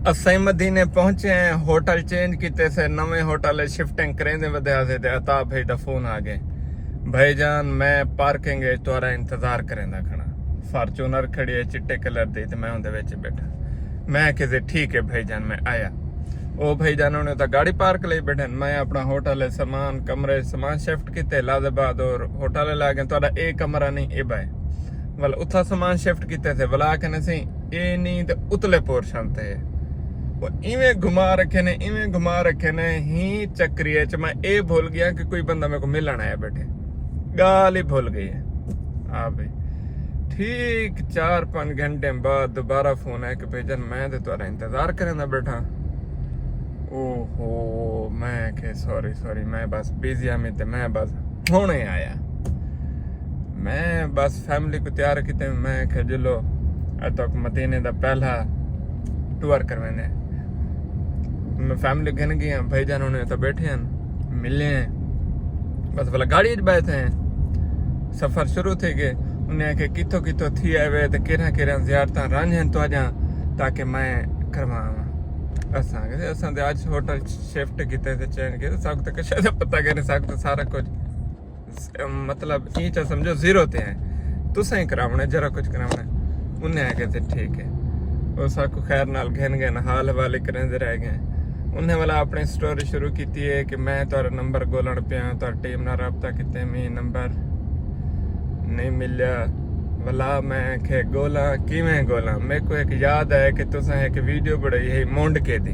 Acai मदीने पहुंचे हैं, होटल चेंज किते से, नवे होटल शिफ्टिंग करेंदे वदया से ते अता भाई दा फोन आ गए, भाईजान मैं पार्किंग तुहारा इंतजार करेंदा खड़ा, फार्चूनर खड़ी है चिट्टे कलर दी ते मैं उहदे विच बैठा। मैं कहे ठीक है भाईजान मैं आया। ओ भाईजान उन्हें तो गाड़ी पार्क ले बैठे, मैं अपना होटल सामान कमरे सामान शिफ्ट किते लादेबाद और होटल ला गए, तुहारा ए कमरा नहीं ए बाय वाल उथा सामान शिफ्ट किते थे वाला कहने सी ए नहीं ते उतले पोर्शन थे इवें घुमा रखे ने, इवें घुमा रखे ने ही चक्रिये च मैं ए भूल गया कि कोई बंदा मेरे को मिलन आया बैठे, गाल ही भूल गई है। हाँ भाई ठीक 4-5 घंटे बाद दोबारा फोन है कि भाईजान मैं तो तुम्हारा इंतजार करेंदा बैठा। ओहो मैं के सॉरी मैं बस बिजी आ, मैं बस होने आया, मैं बस फैमिली को तैयार किते, मैं के चलो तक मदीने दा पहला टूर करवाने, मैं फैमिली कहने गई भाईजान उन्हें तो बैठे हैं मिले हैं, बस वाला गाड़ी बैठे हैं, सफर शुरू थे गए। उन्हें के कितो कितो थी आए तो केरा केरा ज़ियारत रंज हैं तो आजा ताकि मैं करवावा। असां ते आज होटल शिफ्ट किते थे चेंज किते सब तक शायद पता करने सकते सारा कुछ, मतलब ये चा समझो जीरो ते हैं तुसा ही करावना जरा कुछ करावना। उन्हें आके थे ठीक है वो साकू खैर नाल घेन गए हाल हवाले करेंदे रह गए। उन्हें वाला अपनी स्टोरी शुरू की है कि मैं तुहारा नंबर गोलन पिया, तुहारी टीम नाल राबता किते, मैं नंबर नहीं मिलिया वाला, मैं के गोला किवें गोला। मेरे को एक याद है कि तुसा एक वीडियो बनाई है मोंड के दी,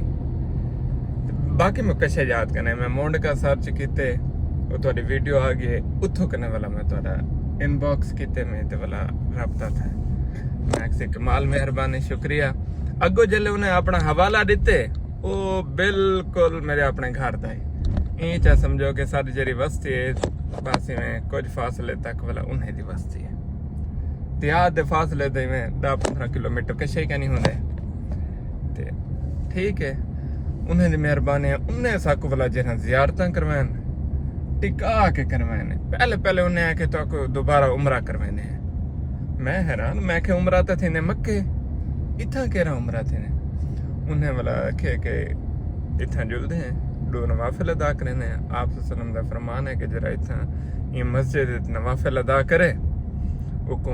बाकी मैं कशे याद करने, मैं मोंड का सर्च किते वो तुहारी वीडियो आ गई उथों करने वाला मैं तुहारा इनबॉक्स किते में ते वाला राबता था। मैं से कमाल मेहरबानी शुक्रिया। अगो जल्ले उन्हें अपना हवाला दिते वो बिल्कुल मेरे अपने घर दा ही चा समझो कि सारी जरी बस्ती है बस में कुछ फासले तक वाला उन्हें दी बस्ती है, तिहाद दे फासले दे में 10-15 किलोमीटर कशे का नहीं होंगे। ते ठीक है उन्हें दी मेहरबानी है, उन्हें साकू वाला जरा जियारतां करवान टिका के करवाने, पहले उन्हें आके तो दोबारा उमरा करवाने हैं। मैं हैरान, मैं के उमरा तो थे ने मक्के इतना कह रहा उमरा थे ने, उन्हें वाला के इतना जुलते हैं दो नवाफिल अदा करने हैं। आप सल्लम दा फरमान है कि जरा इतना ये मस्जिद नवाफिल अदा करे वो को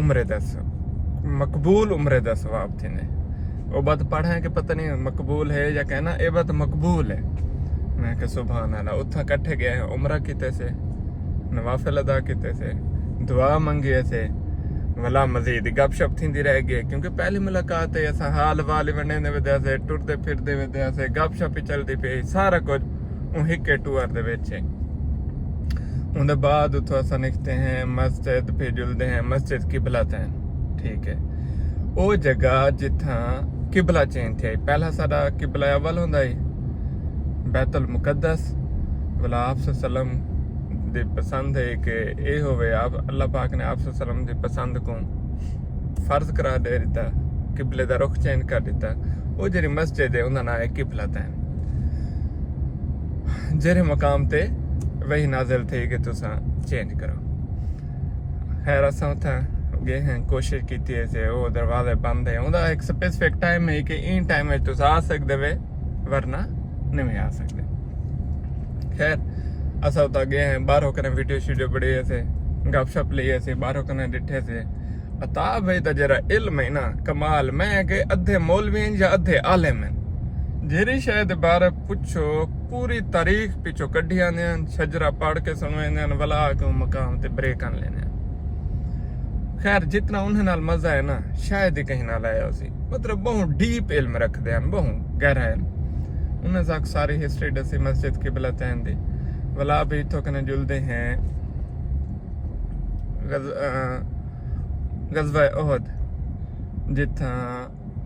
उम्रे दस मकबूल उम्रे दा सवाब थे ने। वो बात पढ़ा है कि पता नहीं मकबूल है या कहना ये बात मकबूल है। मैं के सुभान अल्लाह उथा कट्ठे गए हैं, उम्रा किते से नवाफिल अदा किते से दुआ मंगी से वाला मजीद गपशप थी रह गई, क्योंकि पहली मुलाकात है असा हाल वाल वने वजह से टुरते फिरते वजह से गपशप ही चलती पई सारा कुछ हिके टूर दे विच। उनके बाद उतो असा निकलते हैं मस्जिद, फिर जुलते हैं मस्जिद किबला तैन, ठीक है वो जगह जिथा किबला चेंज थे। पहला साडा किबला अव्वल हुंदा है बैतुल मुकद्दस, वाला आप सल्लम दी पसंद है कि ये होवे, आप अल्लाह पाक ने आप सल्लम दी पसंद को फर्ज करा दे दिता, किबले दा रुख चेंज कर दिता। वो जेरी मस्जिद है उनका नाम है किबला तैन, जेरे मकाम ते वही नाजिल थे कि तुसा चेंज करो। खैर असा उथा गए हैं, कोशिश की है वो दरवाजे बंद है, उनका एक स्पेसिफिक टाइम है कि इन टाइम में तुसा आ सकते वे वरना नहीं आ सकते। खैर असा उता गए हैं, बाहरों कने वीडियो शीडियो बड़ी से गपशप लिए से बाहरों कने डिठे से अता भाई तो जरा इल्म है ना कमाल, मैं के अद्धे मौलवी या अद्धे आलिम हैं, जेरी शायद बार पुछो पूरी तारीख पिछो कढ़ी आने शजरा पढ़ के सुनवाने वाला के मकाम ते ब्रेक आन लेने। खैर जितना उन्हें नाल मजा है ना शायद ही कहीं ना लाया उसी, मतलब बहुत डीप इल्म रखते हैं, बहुत गहरा है। उन्हें जाक सारी हिस्ट्री दसी मस्जिद की बिला तैन दी वाला भी तो कने जुलते हैं गज़वा ओहद जिथा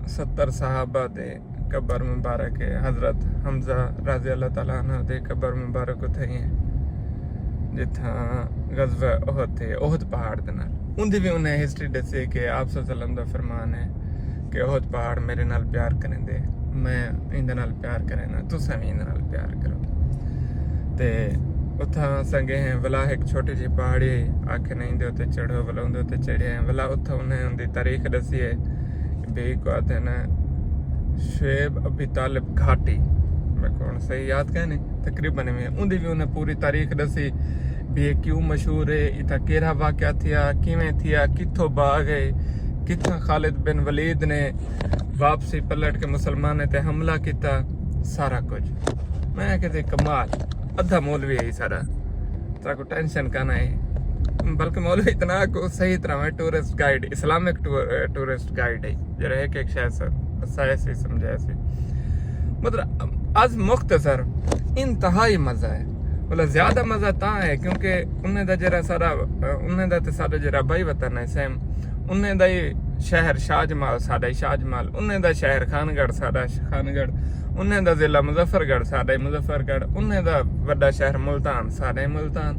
70 सहाबा दे कबर मुबारक है, हजरत हमजा रज़ी अल्लाह तआला अन्हु दे कबर मुबारक थे जिथा गज़वा ओहद थे, ओहद पहाड़ दे नाल उनदी भी उन्हें हिस्ट्री दसी कि आप सल्लम दा फरमान है कि ओहद पहाड़ मेरे नाल प्यार करें दे, मैं इंदे नाल प्यार करें ना तुसा भी इंदे नाल प्यार करो। ते उथा संगे हैं वाला एक छोटी जी पहाड़ी आखे नहीं दे उते चढ़ो वाला उनदे उते चढ़े हैं वाला उथा उन्हें उनदी तारीख दसी है भी को आते ना शुएब अबी तालिब घाटी, मैं कौन सही याद कहने तकरीबन में उन्दी भी उन्हें पूरी तारीख दसी भी ये क्यों मशहूर है, इतना केरा वाक़या थिया, किवें थिया, किथों भाग गए, कितना खालिद बिन वलीद ने वापसी पलट के मुसलमाने ते हमला किया, सारा कुछ मैं कहते कमाल। अद्धा मौलवी है सारा, ताको टेंशन करना है, बल्कि मौलवी इतना को सही तरह में tourist guide, Islamic tourist guide है जरा एक शायद ऐसे समझा ऐसे, मतलब आज मुख्तसर इंतहाई मजा है, मतलब ज्यादा मजा ता है क्योंकि उन्हें दा जरा सारा उन्हें दा ते सारा जरा भाई वतन है सेम, उन्हें दा शहर शाहजमाल सादा ही शाहजमाल, उन्हें दा शहर खानगढ़ सादा खानगढ़, उन्हें दा जिला मुजफ्फरगढ़ सादा ही मुजफ्फरगढ़, उन्हें दा बड़ा शहर मुल्तान सादा ही मुल्तान,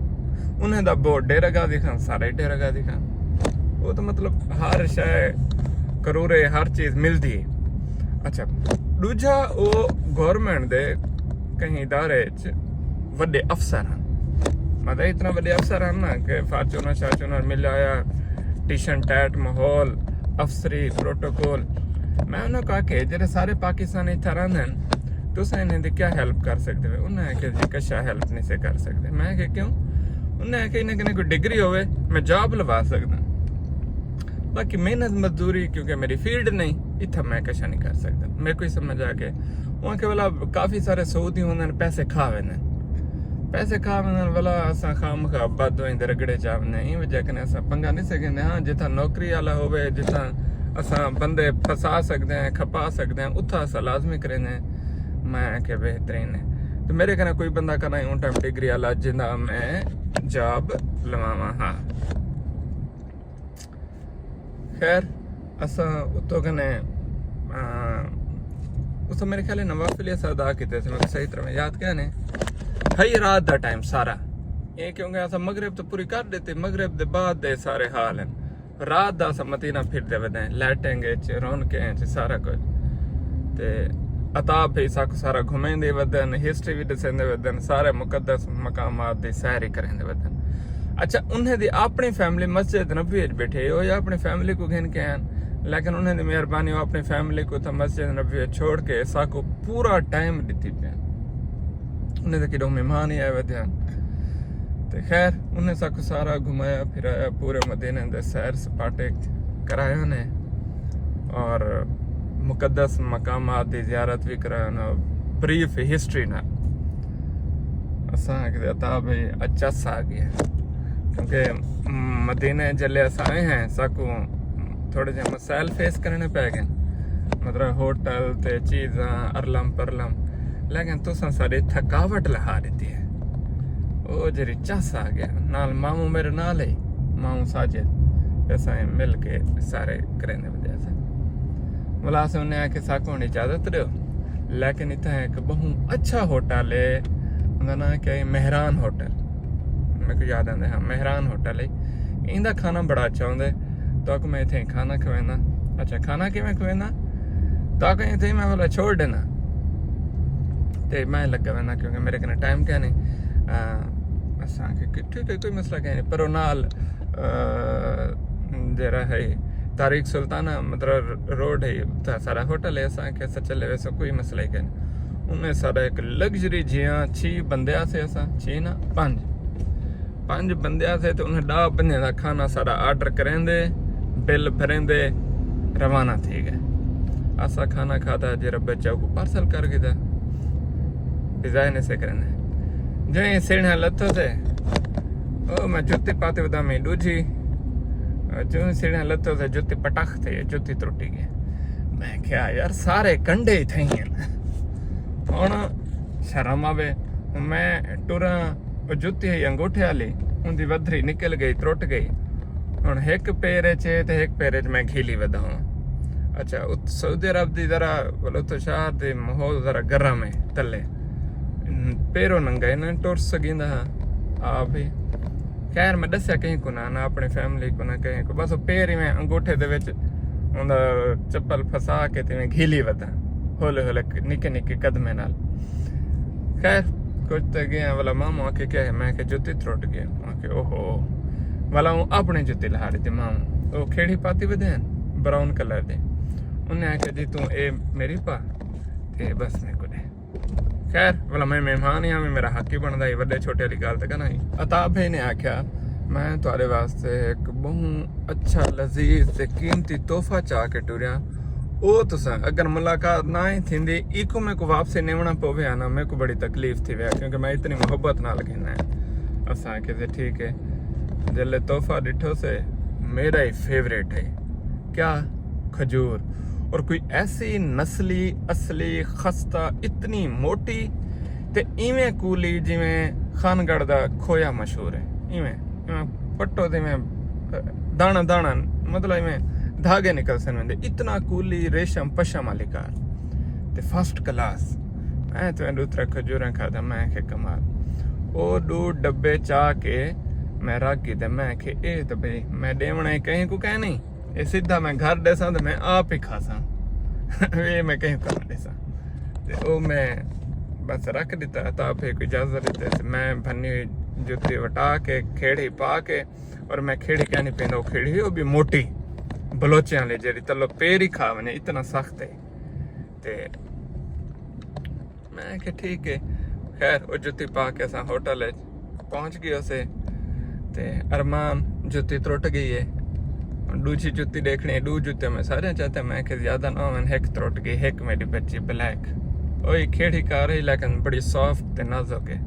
उन्हें दा बोर्ड डेरा गाजी खान सादा ही डेरा गाजी खान। वो तो मतलब हर शह करूरे हर चीज मिलती है। अच्छा दूजा वो गवर्नमेंट दे कहीं इदारे च वड्डे अफसर हैं, मतलब इतना वड्डे अफसर हैं ना कि फार्चूनर शार्चूनर मिल आया, टिशन टैट माहौल अफसरी प्रोटोकॉल। मैं उन्हें कहा कि जेडे सारे पाकिस्तानी इतना रहंदे हैं तुस इन्हें क्या हेल्प कर सकते हो, उन्हें कि जी कशा हेल्प नहीं से कर सकते। मैं कि क्यों, उन्हें कि इन्हें कोई डिग्री होवे मैं जॉब लवा सकदा, बाकी मेहनत मजदूरी क्योंकि मेरी फील्ड नहीं इतना मैं कशा नहीं कर सकता। मेरे को ही समझ आ के वहाँ के वाला काफ़ी सारे सऊदी होंगे पैसे खा वेंदे, पैसे खा वेंदे वाला असां खाम खा बद होंदे रगड़े चावने इन वजह कने असां पंगा नहीं सकेंदे। हाँ जिथा नौकरी वाला होवे जिथा असां बंदे फसा सकते हैं खपा सकते हैं उथा असां लाजमी करेंगे, मैं के बेहतरीन है। तो मेरे कने कोई बंदा करना उन टाइम डिग्री वाला जिंदा मैं जॉब लवावा। हाँ खैर असां उतो कने उस मेरे ख्याल नवाफिल अदा किते थे, मैं सही तरह याद क्या ने हई रात दा टाइम सारा ये क्योंकि असां मगरिब तो पूरी कर देते, मगरिब दे बाद दे सारे हाल हैं, रात दा असां मदीना फिरदे वदे लाइटिंग च रौनकें च सारा कुछ ते अताब भी सारा घुमेंदे वदन, हिस्ट्री भी दसेंदे वदन, सारे मुकद्दस मकामात दी सैर करेंदे वदन। अच्छा उन्हें दी अपनी फैमिली मस्जिद नबवी बैठे हो या अपनी फैमिली को घिन के हैं, लेकिन उन्हें दी मेहरबानी हो अपनी फैमिली को तो मस्जिद नबवी छोड़ के साको पूरा टाइम दी पे, उन्हें तो किडो मेहमान ही आए वदन। तो खैर उन्हें साको सारा घुमाया फिराया, पूरे मदीने दे सैर सपाटे कराए उन्हें और मुकद्दस मकामात दी ज़ियारत भी कराया ना, ब्रीफ हिस्ट्री ना असां अता भाई अच्छा सा आ गया क्योंकि मदीने जल्ले असां आए हैं साकू थोड़े जे मसाइल फेस करने पै गए, मतलब होटल ते चीज़ां अरलम परलम, लेकिन तुसां सारी थकावट लहा दी है। वो जरी चस आ गया नाल मामू मेरे नाल ही मामू साजिद असां मिल के सारे करेंदे वजह से बोला से उन्हें आके साको इजाजत दो, लेकिन इतना एक बहु अच्छा होटल है उनका नाम क्या है मेहरान होटल, मेरे को याद आंदा। हाँ मेहरान होटल है, इंदा खाना बड़ा अच्छा होंदा तो मैं इतने खाना खवेना। अच्छा खाना किवें खवेना तो इतने मैं बोला छोड़ देना तो मैं लगा वना क्योंकि मेरे कने टाइम क्या नहीं असां ठीक है कोई मसला क्या नहीं, पर नाल जरा है तारिक सुल्ताना मतलब रोड है सारा होटल है असां के चले वैसे कोई मसला ही क्या नहीं। उन्हें सारा एक लग्जरी जियां 6 बंदे से असां 6 ना 5 बंदे से तो उन्हें 10 बंदे का खाना सारा ऑर्डर करेंदे बिल भरेंदे रवाना थी गए। असा खाना खाता जरा बच्चा को पार्सल कर गया डिजाइन ऐसे करेंदे जो सीढ़ियाँ लथो थे ओ मैं जुत्ती पाते बता मैं दूजी जो सीढ़ियाँ लथो थे जुत्ती पटाख थे जुत्ती त्रुटी गई। मैं क्या यार सारे कंडे ही थे हूँ शर्म आवे मैं टुरा जुत्ती है अंगूठे वाली उनकी वधरी निकल गई त्रुट गई हूँ एक पैर च ते एक पैर च मैं खीली वधा हूँ। अच्छा सऊदी अरब की जरा बोलो तो शहर दे माहौल जरा गर्म है तले पैरों नंगा ना टुर सकींदा हाँ भी खैर मैं दसिया कहीं को ना अपनी फैमिली को ना कहीं को बस पैर ही मैं अंगूठे दे विच उनका चप्पल फसा के ते मैं घीली वधा हौले हौले निके निके कदमे नाल। खैर कुछ तो गया वाला मामू आके क्या है मैं के जुत्ती त्रुट गया आके ओहो वाला हूँ अपनी जुत्ती लहा दी थी मामू वो खेड़ी पाती वधे ब्राउन कलर दे उन्हें आख्या जी तू ए मेरी पा ते बस मैं को दे खैर भला मैं मेहमान ही मेरा हक ही बनता ही वड्डे छोटे वाली गल तो कहना ही अताब भाई ने आख्या मैं तुहाडे वास्ते एक बहुत अच्छा लजीज ते कीमती तोहफा चाह के टुरिया ओ तुसा अगर मुलाकात ना ही थींदी इको मेरे को वापसी नेवना पवे ना मेरे को बड़ी तकलीफ थी वह क्योंकि मैं इतनी मोहब्बत नाल कहना है असा के ठीक है जल्ले तोहफा डिठो से मेरा ही फेवरेट है क्या खजूर और कोई ऐसी नस्ली असली खस्ता इतनी मोटी ते इवें कूली जिवें खानगढ़ दा खोया मशहूर है इवें पट्टो ते में दाना दाना मतलब इवें धागे निकल सन इतना कूली रेशम पशम वाली कार ते फर्स्ट क्लास मैं तो दूसरा खजूर खादा मैं के कमाल ओ 2 डब्बे चाह के मैं रख के मैं के ए तो भाई मैं देवना कहीं को कह नहीं ये सीधा मैं घर देसा तो मैं आप ही खासा ये मैं कहीं कर देसा ते ओ मैं बस रख दिता तो फिर कोई इजाजत देते मैं भन्नी हुई जुत्ती वटा के खेड़ी पा के और मैं खेड़ी क्या नहीं पहना खेड़ी वो भी मोटी बलोचे वाली जेरी तलो पैर ही खा मैंने इतना सख्त है ते मैं के ठीक है खैर वो जुत्ती पा के असा होटल पहुंच गए उसे ते अरमान जुत्ती त्रुट गई है दूसरी जुत्ती देखनी है 2 जुत्ते में सारे चाहते मैं कि ज्यादा ना मैंने एक त्रुट गई एक मेरी बच्ची ब्लैक वही खेड़ी कार है लेकिन बड़ी सॉफ्ट ते नाजुक है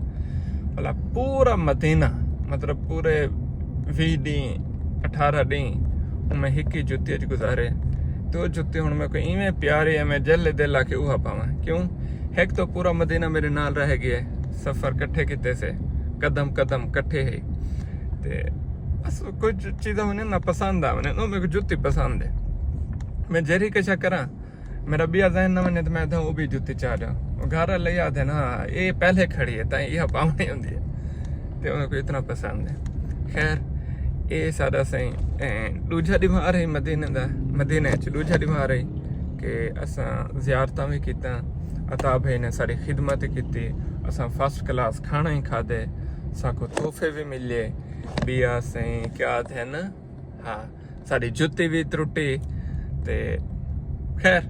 भला पूरा मदीना मतलब पूरे 20 दिन 18 दिन मैं एक ही जुत्ती गुजारे तो जुत्ती हूँ मैं कोई इवें प्यारी है मैं जल्ले दिल आके उहा पावा क्यों एक तो पूरा मदीना मेरे नाल रह गया सफर कट्ठे किते से कदम कदम कट्ठे है ते बस कुछ चीज़ें मैंने ना पसंद आ मैंने नो मेरे को जुत्ती पसंद है मैं जरी कशा करा मेरा बिया जहन ना मैंने तो मैं था वो भी जुत्ती चाह रहा घर ले याद है ना ये पहले खड़ी है ताई यह पावनी होती है तो मेरे को इतना पसंद है खैर ये सारा सही दूजा दिमार है मदीने च दूजा दिमार है कि असा जियारतां भी कीता अता भाई ने सारी खिदमत की असा फर्स्ट क्लास खाना ही खादे साको तोहफे भी मिले बिया सही क्या थे ना हाँ सारी जुत्ती भी त्रुटी ते खैर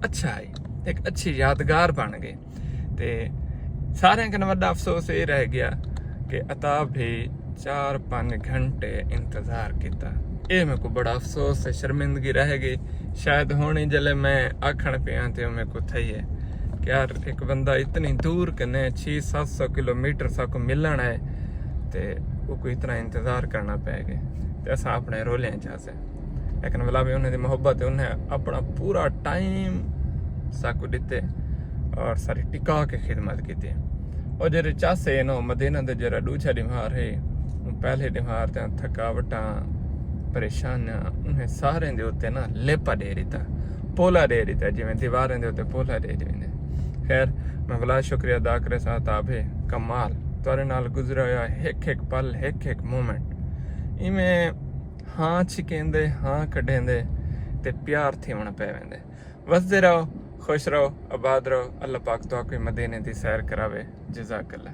अच्छा है एक अच्छी यादगार बन गई ते सारे कन वड्डा अफसोस ये रह गया कि अताब भी 4-5 घंटे इंतजार किया ये मेरे को बड़ा अफसोस है शर्मिंदगी रह गई शायद होनी जले मैं आखण पिया तो मेरे को थी है कि यार एक बंदा इतनी दूर कने 600-700 किलोमीटर साको मिलना है ते वो कोई इतना इंतजार करना पै गए तो असा अपने रोलियां चा से लेकिन वाला भी उन्हें मोहब्बत है उन्हें अपना पूरा टाइम साको दिते और सारी टिका के खिदमत की थी और जेरे चासे नो मदीना दे जरा दूसरा दिमार है पहले दिमार ते थकावटा परेशानियां उन्हें सारे दे उत्ते ना लेपा दे रही था पोला दे रही था जिवें दीवारें दे उत्ते पोला दे रही खैर मैं बड़ा शुक्रिया अदा करे साथ आभे कमाल तुहारे नाल गुजरा होया एक पल एक मोमेंट इवें हाँ छिकेंदे हाँ कढेंदे ते प्यार थीवण पै वेंदे वसदे रहो खुश रहो आबाद रहो अल्लाह पाक तो कोई मदीने दी सैर करावे जज़ाकल्लाह।